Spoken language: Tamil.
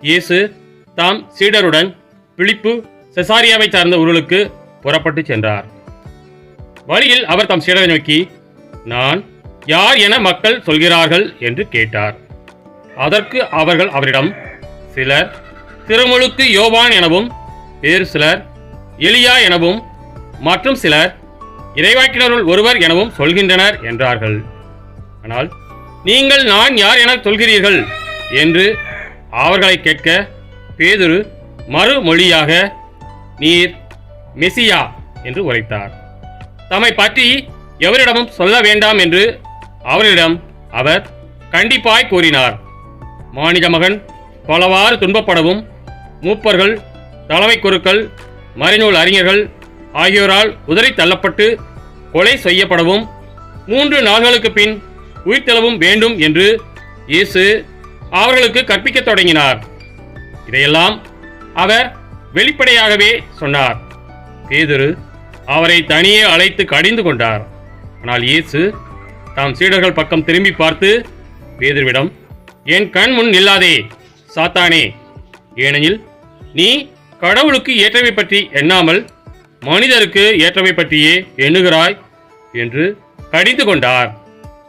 இயேசு தாம் சீடருடன் பிலிப்பு செசாரியாவை சார்ந்த ஊர்களுக்கு புறப்பட்டு சென்றார். வழியில் அவர் தம் சீடரை நோக்கி, நான் யார் என மக்கள் சொல்கிறார்கள் என்று கேட்டார். அதற்கு அவர்கள் அவரிடம், சிலர் திருமுழுக்கு யோவான் எனவும், வேறு சிலர் எலியா எனவும், மற்றும் சிலர் இறைவாக்கினருள் ஒருவர் எனவும் சொல்கின்றனர் என்றார்கள். ஆனால் நீங்கள் நான் யார் என சொல்கிறீர்கள் என்று அவர்களை கேட்க, பேதுரு மறுமொழியாக, நீர் மெசியா என்று உரைத்தார். தம்மை பற்றி எவரிடமும் சொல்ல வேண்டாம் என்று அவரிடம் அவர் கண்டிப்பாய் கூறினார். மானிட மகன் பலவாறு துன்பப்படவும், மூப்பர்கள், தலைமை குருக்கள், மறைநூல் அறிஞர்கள் ஆகியோரால் உதறி தள்ளப்பட்டு கொலை செய்யப்படவும், 3 நாள்களுக்கு பின் உயிர்த்தெழவும் வேண்டும் என்று இயேசு அவர்களுக்கு கற்பிக்கத் தொடங்கினார். இதையெல்லாம் அவர் வெளிப்படையாகவே சொன்னார். பேதுரு அவரை தனியே அழைத்து கடிந்து கொண்டார். ஆனால் இயேசு தாம் சீடர்கள் பக்கம் திரும்பி பார்த்து பேதுருவிடம், என் கண் முன் நில்லாதே சாத்தானே, ஏனெனில் நீ கடவுளுக்கு ஏற்றவை பற்றி எண்ணாமல் மனிதருக்கு ஏற்றவை பற்றியே எண்ணுகிறாய் என்று கடிந்து கொண்டார்.